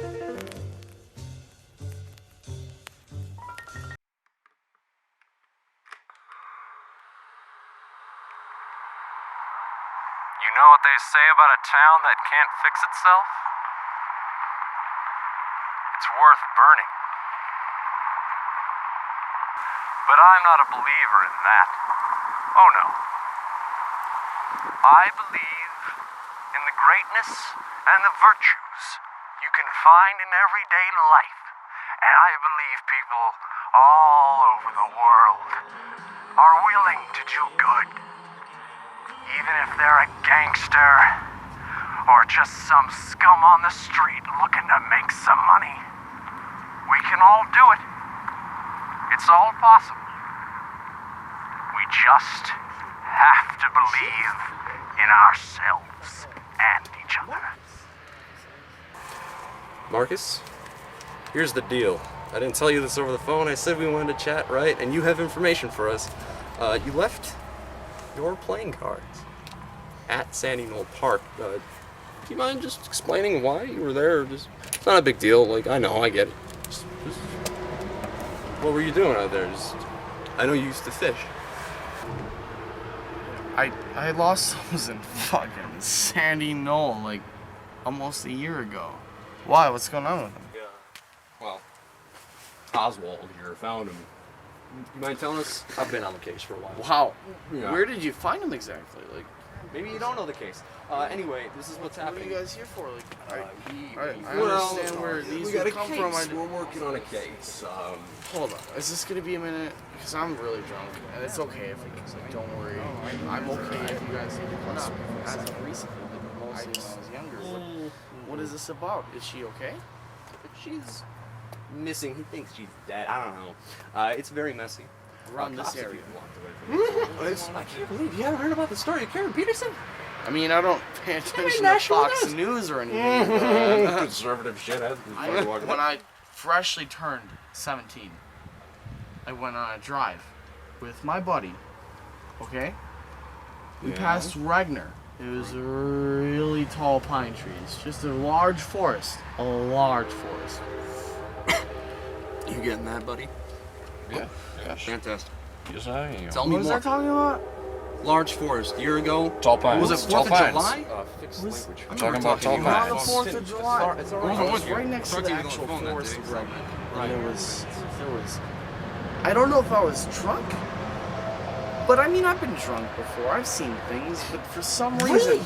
You know what they say about a town that can't fix itself? It's worth burning. But I'm not a believer in that. Oh no. I believe in the greatness and the virtues you can find in everyday life. And I believe people all over the world are willing to do good. Even if they're a gangster or just some scum on the street looking to make some money. We can all do it. It's all possible. We just have to believe in ourselves and each other. Marcus, here's the deal. I didn't tell you this over the phone. I said we wanted to chat, right? And you have information for us. You left your playing cards at Sandy Knoll Park. Do you mind just explaining why you were there? It's not a big deal. Like, I know, I get it. What were you doing out there? I know you used to fish. I lost those in fucking Sandy Knoll like almost a year ago. Why? What's going on with them? Yeah. Well, Oswald here found him. You mind telling us? I've been on the case for a while. Wow. Yeah. Where did you find him exactly? Like, maybe you don't know the case. Anyway, this is what's happening. What are you guys here for? Like, I well, understand where these we got a come case. from. We're working on a case. Hold on. Is this gonna be a minute? Because I'm really drunk, and it's okay if it is. Like, don't worry. I'm okay if you guys need to come up. As of recently, like, mostly when I was younger. What is this about? Is she okay? She's missing. He thinks she's dead. I don't know. It's very messy. Around this area. I can't believe you haven't heard about the story of Karen Peterson. I mean, I don't pay attention to Fox News or anything. Conservative shit. When I freshly turned 17, I went on a drive with my buddy. Okay? We passed Ragnar. It was a really tall pine trees. Just a large forest. A large forest. You getting that, buddy? Yeah. Yes. Fantastic. Yes, I am. Tell me What was more. I talking about? Large forest. Year ago. Tall pines. Was it 4th Tall of pines. July? Fixed language. I'm talking about tall Not the pines. 4th of July. It's It alright. was right next to the Talked actual you on the phone forest that of day, so- Ragnar. Right. There was. I don't know if I was drunk. But I mean, I've been drunk before. I've seen things, but for some reason,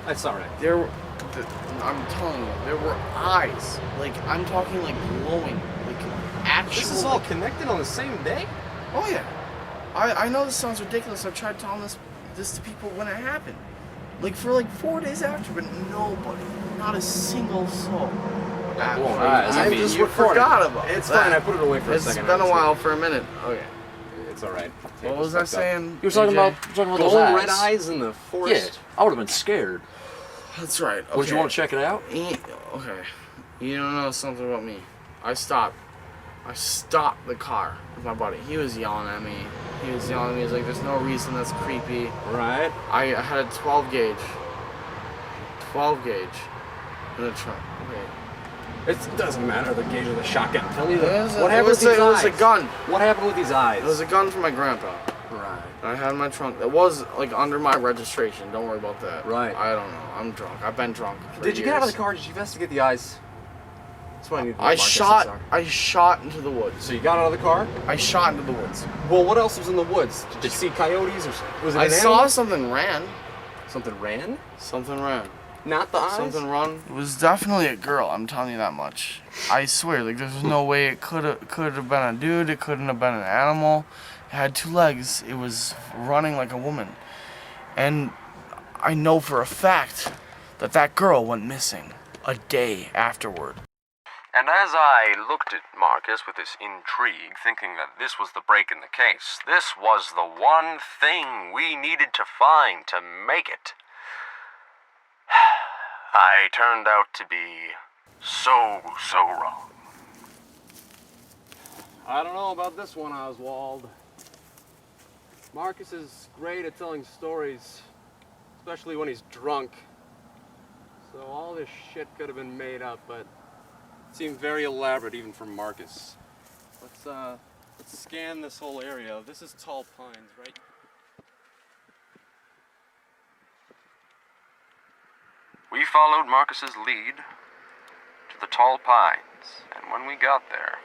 That's alright. I'm telling you, there were eyes. Like, I'm talking like glowing, like actual. This is all connected on the same day? Oh yeah. I know this sounds ridiculous. I've tried telling this to people when it happened. Like for like 4 days after, but nobody, not a single soul. I mean, just you forgot about it. It's fine. I put it away for a second. It's been a while for a minute. Okay. It's alright. What was I saying? You were talking AJ? about those Gold eyes. red eyes in the Yeah, forest. I would have been scared. That's right. Okay. Would you want to check it out? Okay. You don't know something about me. I stopped the car with my buddy. He was yelling at me. He was like, there's no reason, that's creepy. Right. I had a 12 gauge. 12 gauge in the trunk. Okay. It doesn't matter the gauge of the shotgun. Tell me What happened with these eyes? It was a gun. What happened with these eyes? It was a gun from my grandpa. Right. I had in my trunk. It was like under my registration. Don't worry about that. Right. I don't know. I'm drunk. I've been drunk for Did you get out of years. the car? Did you investigate the eyes? That's what I need to know, I Marcus. shot into the woods. So you got out of the car? I shot into the woods. Well, what else was in the woods? Did you see coyotes or was it I an saw animal? something ran. Something ran? Something ran. Not the eyes? Something run. It was definitely a girl. I'm telling you that much. I swear. Like there's no way it could have been a dude. It couldn't have been an animal. It had 2 legs. It was running like a woman. And I know for a fact that girl went missing a day afterward. And as I looked at Marcus with this intrigue, thinking that this was the break in the case, this was the one thing we needed to find to make it. I turned out to be so wrong. I don't know about this one, Oswald. Marcus is great at telling stories, especially when he's drunk. So all this shit could have been made up, but it seemed very elaborate even for Marcus. Let's scan this whole area. This is Tall Pines, right? We followed Marcus's lead to the Tall Pines, and when we got there,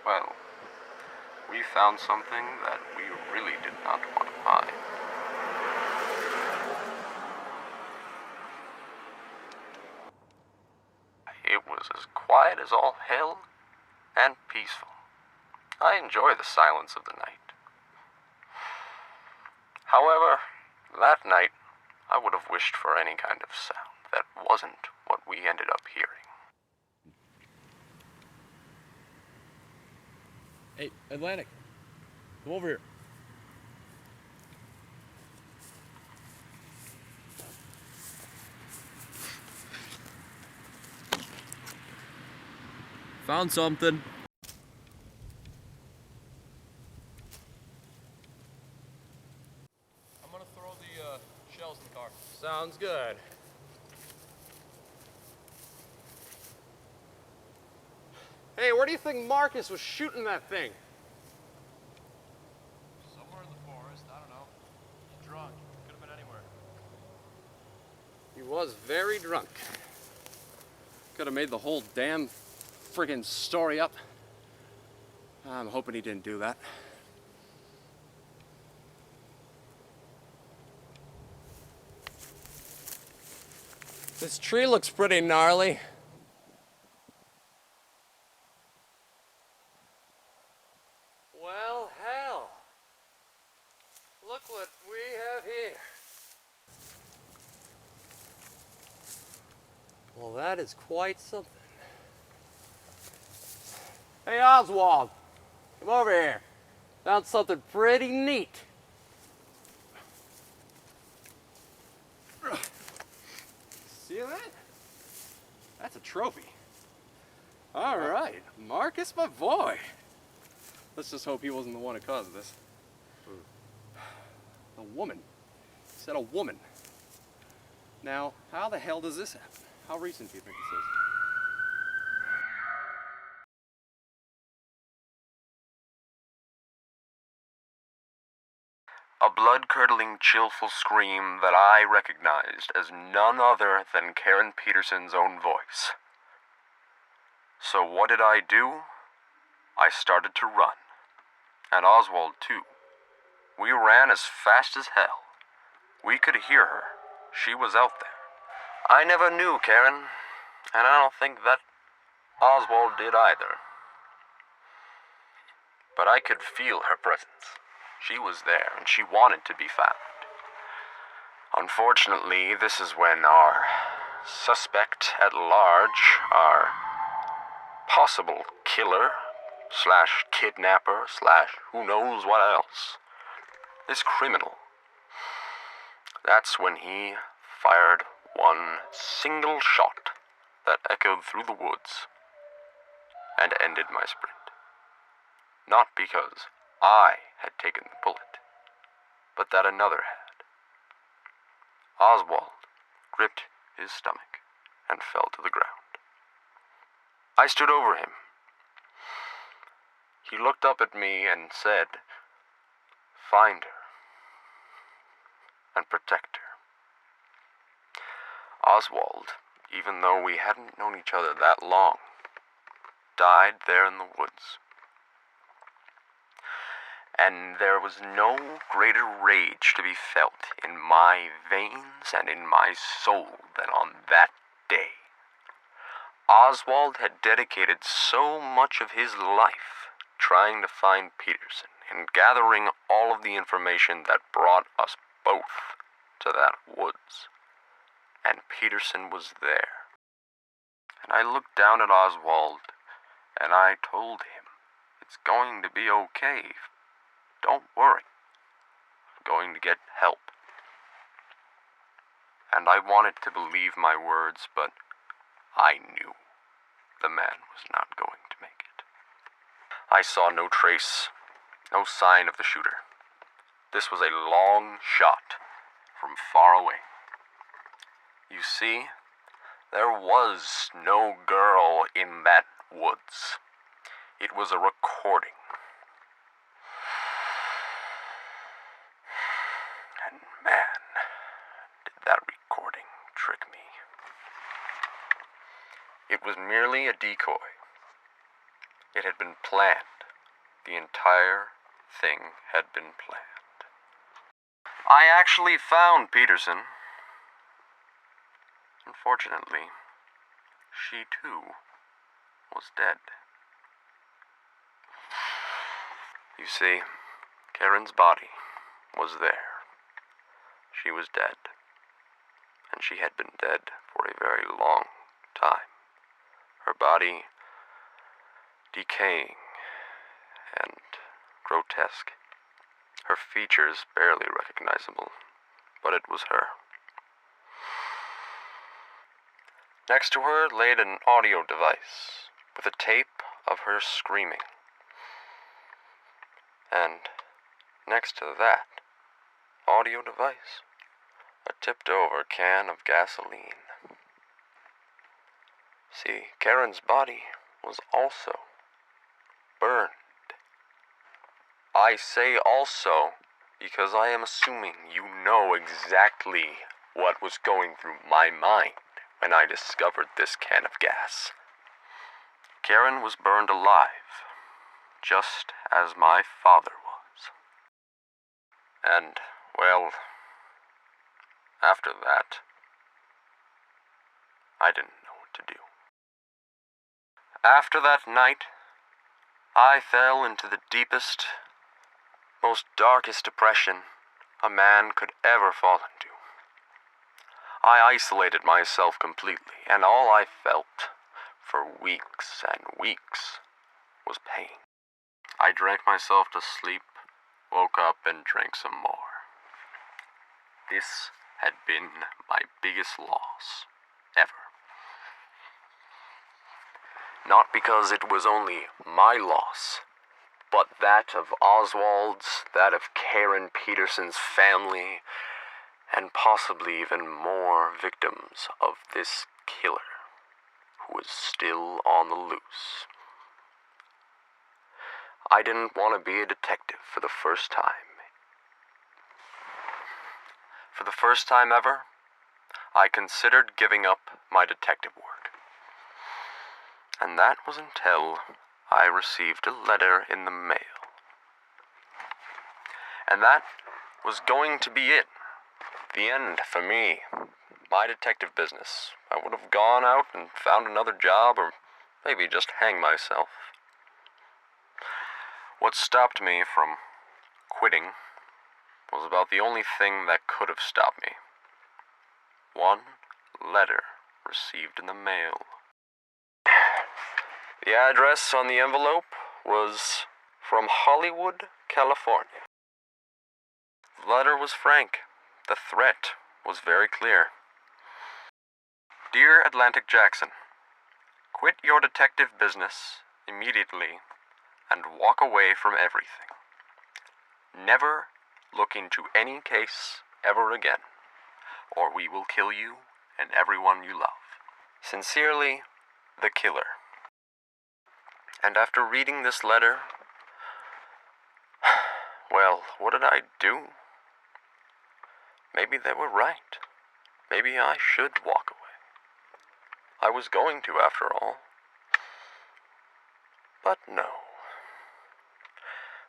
well, we found something that we really did not want to find. It was as quiet as all hell and peaceful. I enjoy the silence of the night. However, that night, I would have wished for any kind of sound that wasn't what we ended up hearing. Hey, Atlantic, come over here. Found something. I'm gonna throw the shells in the car. Sounds good. Hey, where do you think Marcus was shooting that thing? Somewhere in the forest, I don't know. He's drunk. Could have been anywhere. He was very drunk. Could have made the whole damn friggin' story up. I'm hoping he didn't do that. This tree looks pretty gnarly. Well, hell. Look what we have here. Well, that is quite something. Hey, Oswald, come over here. Found something pretty neat. See that? That's a trophy. All right, Marcus, my boy. Let's just hope he wasn't the one who caused this. A woman. He said a woman. Now, how the hell does this happen? How recent do you think this is? A blood-curdling, chillful scream that I recognized as none other than Karen Peterson's own voice. So what did I do? I started to run. And Oswald, too. We ran as fast as hell. We could hear her. She was out there. I never knew Karen, and I don't think that Oswald did either. But I could feel her presence. She was there, and she wanted to be found. Unfortunately, this is when our suspect at large, our possible killer, / kidnapper, / who knows what else, this criminal, that's when he fired one single shot that echoed through the woods and ended my sprint. Not because I had taken the bullet, but that another had. Oswald gripped his stomach and fell to the ground. I stood over him. He looked up at me and said, "Find her and protect her." Oswald, even though we hadn't known each other that long, died there in the woods. And there was no greater rage to be felt in my veins and in my soul than on that day. Oswald had dedicated so much of his life trying to find Peterson and gathering all of the information that brought us both to that woods. And Peterson was there. And I looked down at Oswald and I told him, "It's going to be okay. Don't worry. I'm going to get help." And I wanted to believe my words, but I knew the man was not going to make it. I saw no trace, no sign of the shooter. This was a long shot from far away. You see, There was no girl in that woods. It was a recording. And man, did that recording trick me. It was merely a decoy. It had been planned. The entire thing had been planned. I actually found Peterson. Unfortunately, she too was dead. You see, Karen's body was there. She was dead. And she had been dead for a very long time. Her body decaying and grotesque. Her features barely recognizable, but it was her. Next to her laid an audio device with a tape of her screaming. And next to that audio device, a tipped-over can of gasoline. See, Karen's body was also burned. I say also because I am assuming you know exactly what was going through my mind when I discovered this can of gas. Karen was burned alive, just as my father was. And, well, after that, I didn't know what to do. After that night, I fell into the deepest, most darkest depression a man could ever fall into. I isolated myself completely, and all I felt for weeks and weeks was pain. I drank myself to sleep, woke up, and drank some more. This had been my biggest loss ever. Not because it was only my loss, but that of Oswald's, that of Karen Peterson's family, and possibly even more victims of this killer, who was still on the loose. I didn't want to be a detective for the first time. For the first time ever, I considered giving up my detective work. And that was until I received a letter in the mail. And that was going to be it. The end for me. My detective business. I would have gone out and found another job, or maybe just hang myself. What stopped me from quitting was about the only thing that could have stopped me. One letter received in the mail. The address on the envelope was from Hollywood, California. The letter was frank. The threat was very clear. Dear Atlantic Jackson, quit your detective business immediately and walk away from everything. Never look into any case ever again, or we will kill you and everyone you love. Sincerely, the killer. And after reading this letter, well, what did I do? Maybe they were right. Maybe I should walk away. I was going to, after all. But no.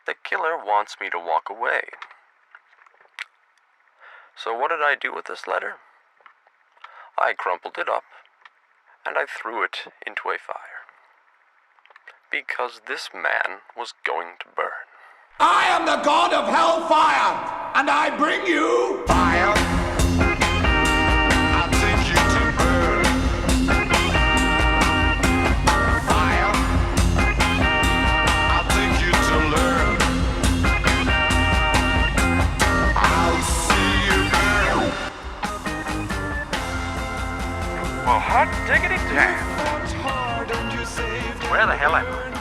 The killer wants me to walk away. So what did I do with this letter? I crumpled it up, and I threw it into a fire. Because this man was going to burn. I am the god of hellfire, and I bring you fire. I'll take you to burn. Fire. I'll take you to learn. I'll see you burn. Well, hot diggity damn. Where the hell am I?